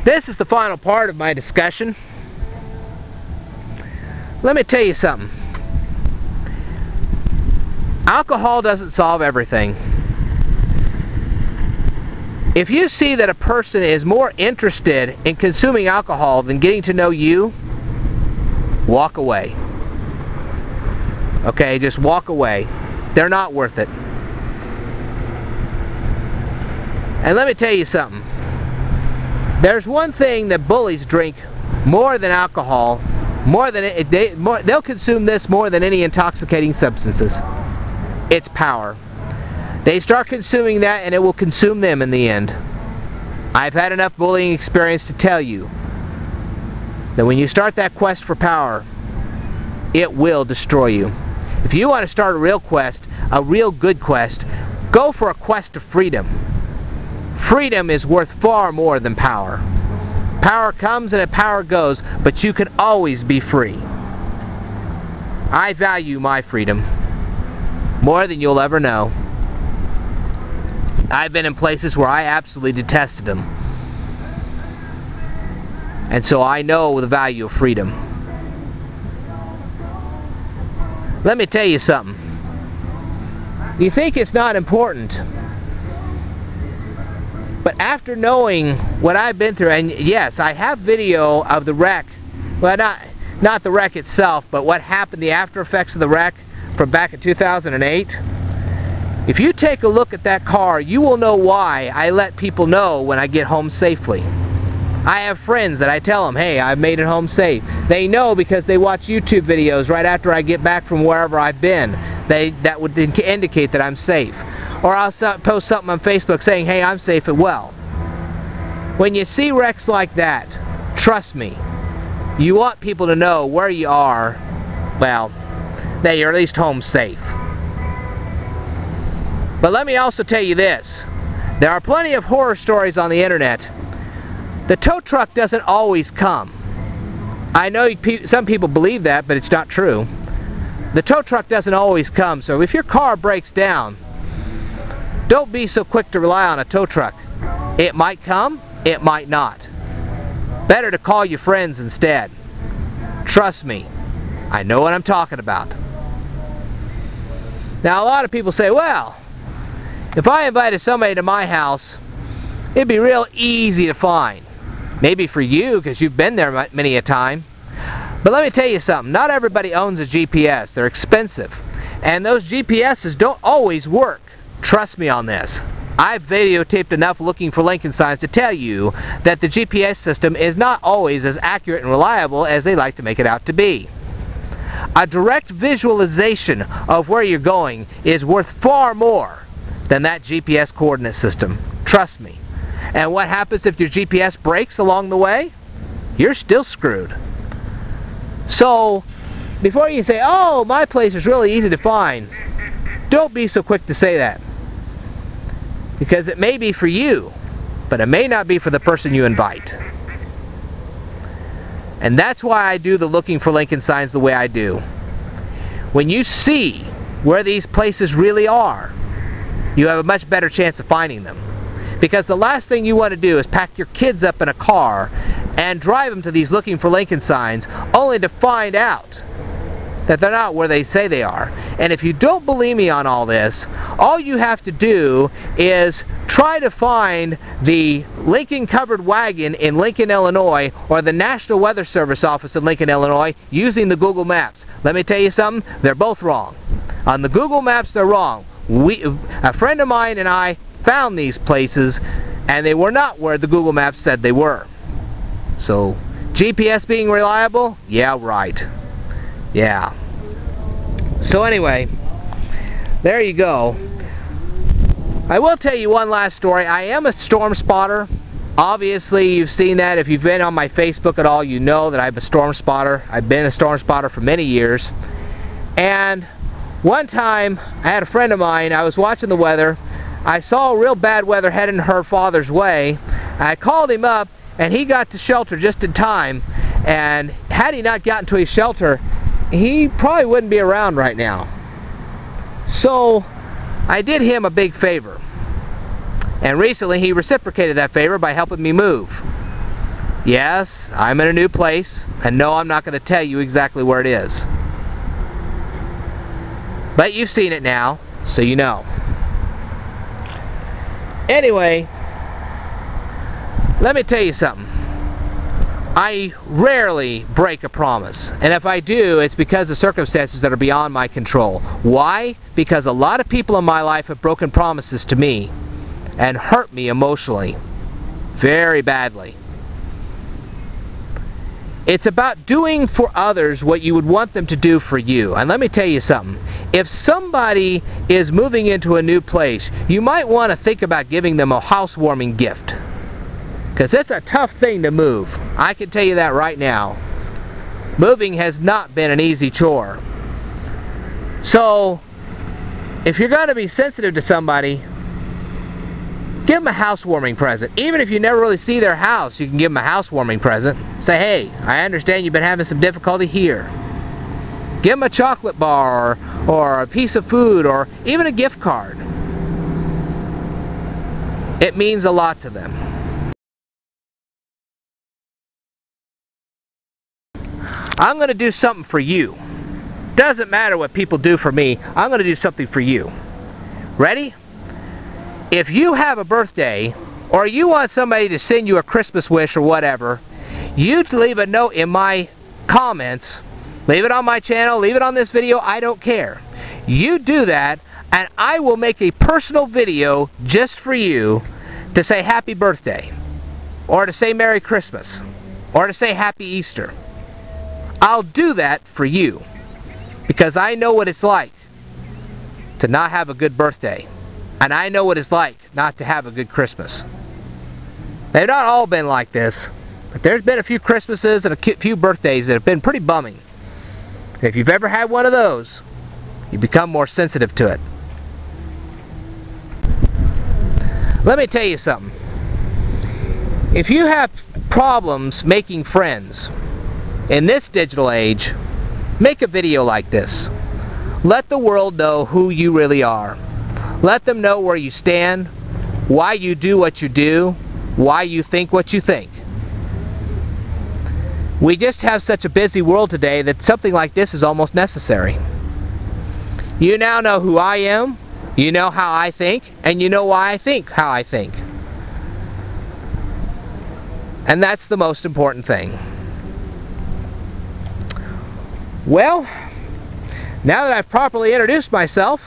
This is the final part of my discussion. Let me tell you something. Alcohol doesn't solve everything. If you see that a person is more interested in consuming alcohol than getting to know you, walk away. Okay, just walk away. They're not worth it. And let me tell you something. There's one thing that bullies drink more than alcohol, they'll consume this more than any intoxicating substances. It's power. They start consuming that and it will consume them in the end. I've had enough bullying experience to tell you that when you start that quest for power, it will destroy you. If you want to start a real quest, a real good quest, go for a quest of freedom. Freedom is worth far more than power. Power comes and power goes, but you can always be free. I value my freedom more than you'll ever know. I've been in places where I absolutely detested them. And so I know the value of freedom. Let me tell you something. You think it's not important, but after knowing what I've been through, and yes, I have video of the wreck, well, not the wreck itself, but what happened, the after effects of the wreck from back in 2008. If you take a look at that car, you will know why I let people know when I get home safely. I have friends that I tell them, hey, I've made it home safe. They know because they watch YouTube videos right after I get back from wherever I've been. That would indicate that I'm safe. Or I'll post something on Facebook saying, hey, I'm safe and well. When you see wrecks like that, trust me, you want people to know where you are, well, that you're at least home safe. But let me also tell you this. There are plenty of horror stories on the internet. The tow truck doesn't always come. I know some people believe that, but it's not true. The tow truck doesn't always come, so if your car breaks down, don't be so quick to rely on a tow truck. It might come, it might not. Better to call your friends instead. Trust me, I know what I'm talking about. Now, a lot of people say, well, if I invited somebody to my house, it'd be real easy to find. Maybe for you, because you've been there many a time. But let me tell you something. Not everybody owns a GPS. They're expensive. And those GPSs don't always work. Trust me on this. I've videotaped enough looking for Lincoln signs to tell you that the GPS system is not always as accurate and reliable as they like to make it out to be. A direct visualization of where you're going is worth far more than that GPS coordinate system. Trust me. And what happens if your GPS breaks along the way? You're still screwed. So, before you say, oh, my place is really easy to find, don't be so quick to say that. Because it may be for you, but it may not be for the person you invite. And that's why I do the looking for Lincoln signs the way I do. When you see where these places really are, you have a much better chance of finding them. Because the last thing you want to do is pack your kids up in a car and drive them to these looking for Lincoln signs only to find out that they're not where they say they are. And if you don't believe me on all this, all you have to do is try to find the Lincoln covered wagon in Lincoln, Illinois, or the National Weather Service office in Lincoln, Illinois, using the Google Maps. Let me tell you something, they're both wrong. On the Google Maps, they're wrong. A friend of mine and I found these places, and they were not where the Google Maps said they were. So, GPS being reliable? Yeah, right. Yeah. So anyway, there you go. I will tell you one last story. I am a storm spotter. Obviously, you've seen that. If you've been on my Facebook at all, you know that I'm a storm spotter. I've been a storm spotter for many years. And one time, I had a friend of mine, I was watching the weather. I saw real bad weather heading her father's way. I called him up, and he got to shelter just in time. And had he not gotten to his shelter, he probably wouldn't be around right now. So, I did him a big favor. And recently, he reciprocated that favor by helping me move. Yes, I'm in a new place, and no, I'm not going to tell you exactly where it is. But you've seen it now, so you know. Anyway, let me tell you something. I rarely break a promise, and if I do, it's because of circumstances that are beyond my control. Why? Because a lot of people in my life have broken promises to me and hurt me emotionally very badly. It's about doing for others what you would want them to do for you. And let me tell you something. If somebody is moving into a new place, you might want to think about giving them a housewarming gift. Because it's a tough thing to move. I can tell you that right now. Moving has not been an easy chore. So, if you're going to be sensitive to somebody, give them a housewarming present. Even if you never really see their house, you can give them a housewarming present. Say, hey, I understand you've been having some difficulty here. Give them a chocolate bar, or a piece of food, or even a gift card. It means a lot to them. I'm going to do something for you. Doesn't matter what people do for me, I'm going to do something for you. Ready? If you have a birthday, or you want somebody to send you a Christmas wish or whatever, you leave a note in my comments. Leave it on my channel, leave it on this video, I don't care. You do that, and I will make a personal video just for you to say happy birthday, or to say Merry Christmas, or to say Happy Easter. I'll do that for you, because I know what it's like to not have a good birthday. And I know what it's like not to have a good Christmas. They've not all been like this, but there's been a few Christmases and a few birthdays that have been pretty bumming. If you've ever had one of those, you become more sensitive to it. Let me tell you something. If you have problems making friends in this digital age, make a video like this. Let the world know who you really are. Let them know where you stand, why you do what you do, why you think what you think. We just have such a busy world today that something like this is almost necessary. You now know who I am, you know how I think, and you know why I think how I think. And that's the most important thing. Well, now that I've properly introduced myself,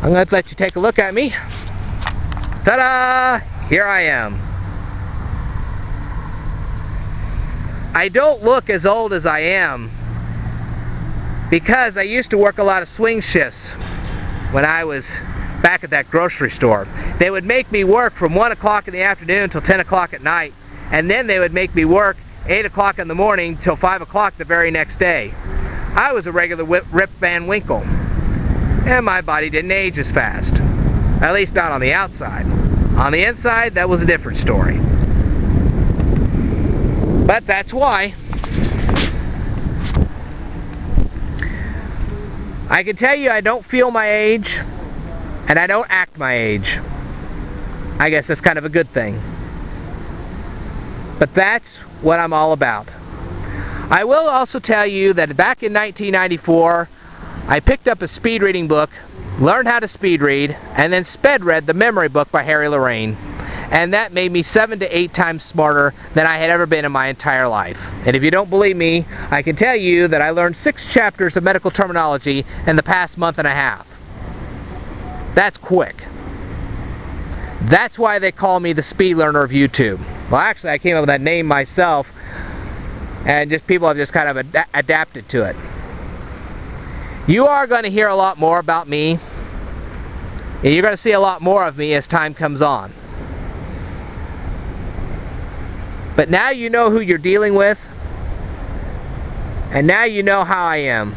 I'm going to let you take a look at me. Ta-da! Here I am. I don't look as old as I am because I used to work a lot of swing shifts when I was back at that grocery store. They would make me work from 1 o'clock in the afternoon till 10 o'clock at night, and then they would make me work 8 o'clock in the morning till 5 o'clock the very next day. I was a regular Rip Van Winkle. And my body didn't age as fast. At least not on the outside. On the inside, that was a different story. But that's why. I can tell you I don't feel my age, and I don't act my age. I guess that's kind of a good thing. But that's what I'm all about. I will also tell you that back in 1994, I picked up a speed reading book, learned how to speed read, and then sped read the memory book by Harry Lorraine. And that made me 7 to 8 times smarter than I had ever been in my entire life. And if you don't believe me, I can tell you that I learned 6 chapters of medical terminology in the past month and a half. That's quick. That's why they call me the speed learner of YouTube. Well, actually, I came up with that name myself, and just people have just kind of adapted to it. You are going to hear a lot more about me, and you're going to see a lot more of me as time comes on. But now you know who you're dealing with, and now you know how I am.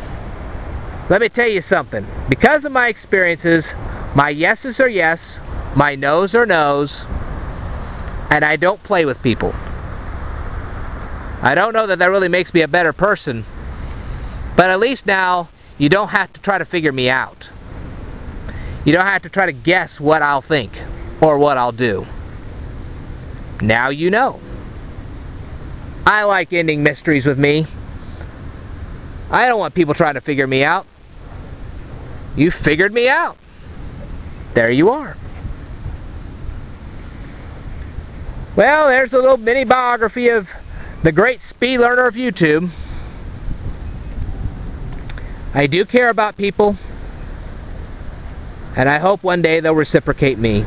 Let me tell you something. Because of my experiences, my yeses are yes, my no's are no's, and I don't play with people. I don't know that that really makes me a better person, but at least now you don't have to try to figure me out. You don't have to try to guess what I'll think or what I'll do. Now you know. I like ending mysteries with me. I don't want people trying to figure me out. You figured me out. There you are. Well, there's a little mini biography of the great speed learner of YouTube. I do care about people, and I hope one day they'll reciprocate me.